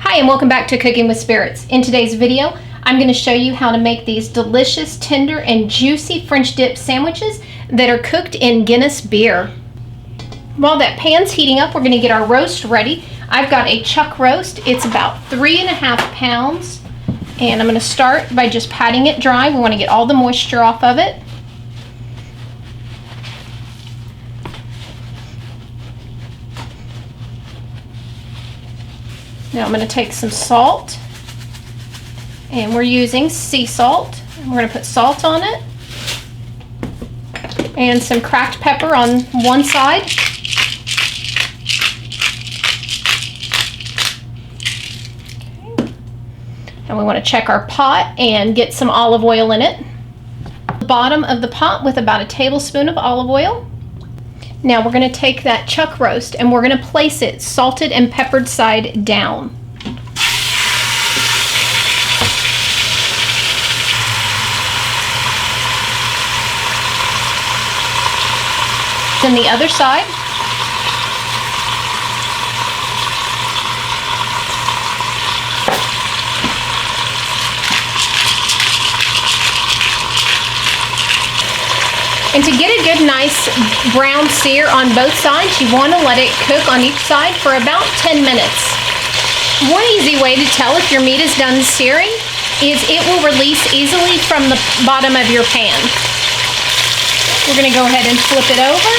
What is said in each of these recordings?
Hi and welcome back to Cooking with Spirits. In today's video, I'm going to show you how to make these delicious, tender, and juicy French dip sandwiches that are cooked in Guinness beer. While that pan's heating up, we're going to get our roast ready. I've got a chuck roast. It's about 3.5 pounds. And I'm going to start by just patting it dry. We want to get all the moisture off of it. Now I'm going to take some salt, and we're using sea salt. And we're going to put salt on it, and some cracked pepper on one side. Okay. And we want to check our pot and get some olive oil in it. The bottom of the pot with about a tablespoon of olive oil. Now we're going to take that chuck roast and we're going to place it salted and peppered side down. Then the other side. And to get a good nice brown sear on both sides, you want to let it cook on each side for about 10 minutes. One easy way to tell if your meat is done searing is it will release easily from the bottom of your pan. We're going to go ahead and flip it over.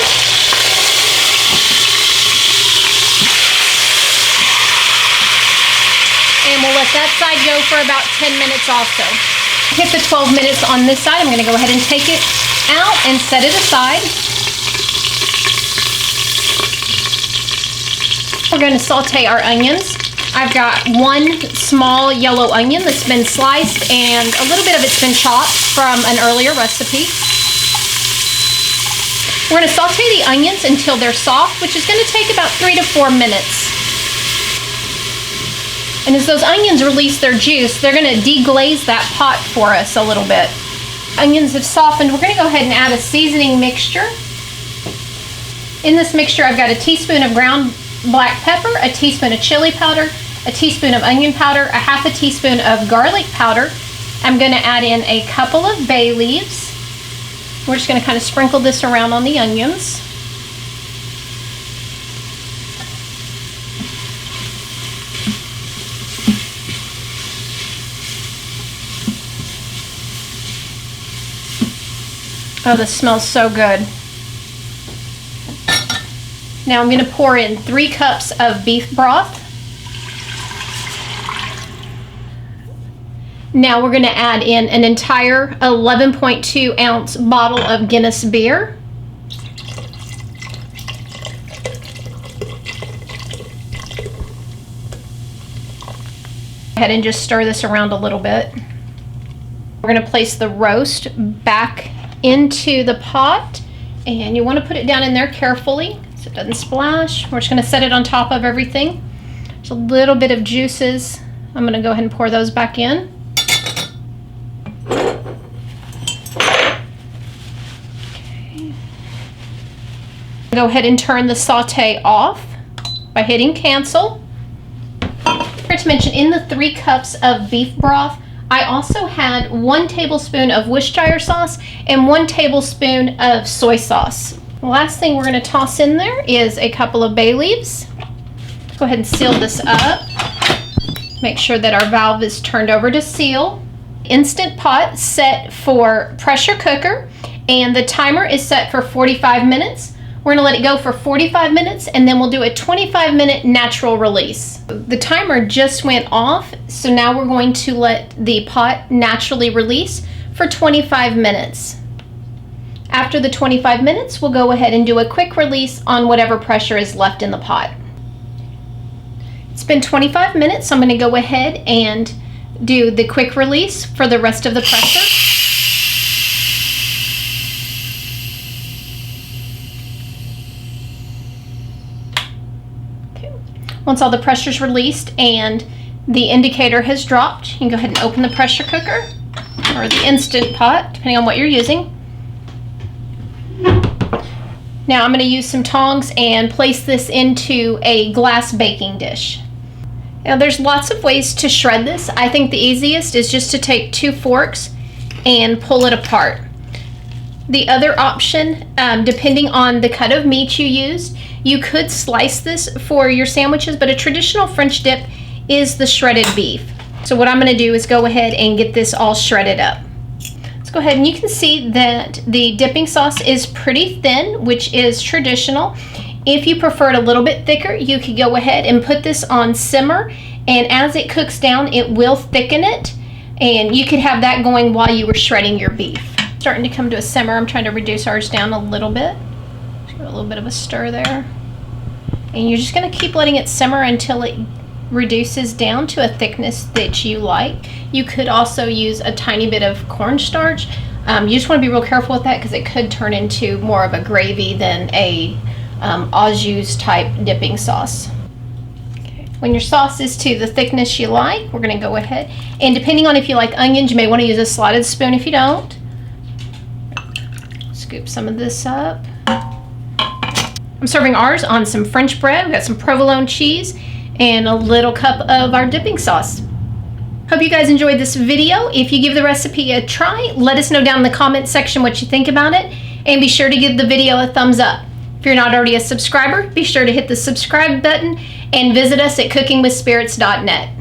And we'll let that side go for about 10 minutes also. Hit the 12 minutes on this side. I'm going to go ahead and take it out and set it aside. We're going to saute our onions. I've got one small yellow onion that's been sliced and a little bit of it's been chopped from an earlier recipe. We're going to saute the onions until they're soft, which is going to take about 3 to 4 minutes. And as those onions release their juice, they're going to deglaze that pot for us a little bit. Onions have softened. We're going to go ahead and add a seasoning mixture. In this mixture, I've got a teaspoon of ground black pepper, a teaspoon of chili powder, a teaspoon of onion powder, a half a teaspoon of garlic powder. I'm going to add in a couple of bay leaves. We're just going to kind of sprinkle this around on the onions. Oh, this smells so good. Now I'm going to pour in 3 cups of beef broth. Now we're going to add in an entire 11.2 ounce bottle of Guinness beer. Go ahead and just stir this around a little bit. We're going to place the roast back into the pot, and you want to put it down in there carefully so it doesn't splash. We're just going to set it on top of everything. There's a little bit of juices. I'm going to go ahead and pour those back in. Okay. Go ahead and turn the saute off by hitting cancel. To mention, in the 3 cups of beef broth, I also had 1 tablespoon of Worcestershire sauce and 1 tablespoon of soy sauce. The last thing we're going to toss in there is a couple of bay leaves. Go ahead and seal this up. Make sure that our valve is turned over to seal. Instant pot set for pressure cooker, and the timer is set for 45 minutes. We're going to let it go for 45 minutes, and then we'll do a 25-minute natural release. The timer just went off, so now we're going to let the pot naturally release for 25 minutes. After the 25 minutes, we'll go ahead and do a quick release on whatever pressure is left in the pot. It's been 25 minutes, so I'm going to go ahead and do the quick release for the rest of the pressure. Once all the pressure's released and the indicator has dropped, you can go ahead and open the pressure cooker or the Instant Pot, depending on what you're using. Now I'm going to use some tongs and place this into a glass baking dish. Now there's lots of ways to shred this. I think the easiest is just to take 2 forks and pull it apart. The other option, depending on the cut of meat you used, you could slice this for your sandwiches, but a traditional French dip is the shredded beef. So what I'm going to do is go ahead and get this all shredded up. Let's go ahead, and you can see that the dipping sauce is pretty thin, which is traditional. If you prefer it a little bit thicker, you could go ahead and put this on simmer, and as it cooks down, it will thicken it, and you could have that going while you were shredding your beef. Starting to come to a simmer. I'm trying to reduce ours down a little bit. Just give it a little bit of a stir there. And you're just going to keep letting it simmer until it reduces down to a thickness that you like. You could also use a tiny bit of cornstarch. You just want to be real careful with that because it could turn into more of a gravy than a au jus type dipping sauce. Okay. When your sauce is to the thickness you like, we're going to go ahead, and depending on if you like onions, you may want to use a slotted spoon. If you don't, scoop some of this up. I'm serving ours on some French bread. We've got some provolone cheese and a little cup of our dipping sauce. Hope you guys enjoyed this video. If you give the recipe a try, let us know down in the comment section what you think about it, and be sure to give the video a thumbs up. If you're not already a subscriber, be sure to hit the subscribe button and visit us at cookingwithspirits.net.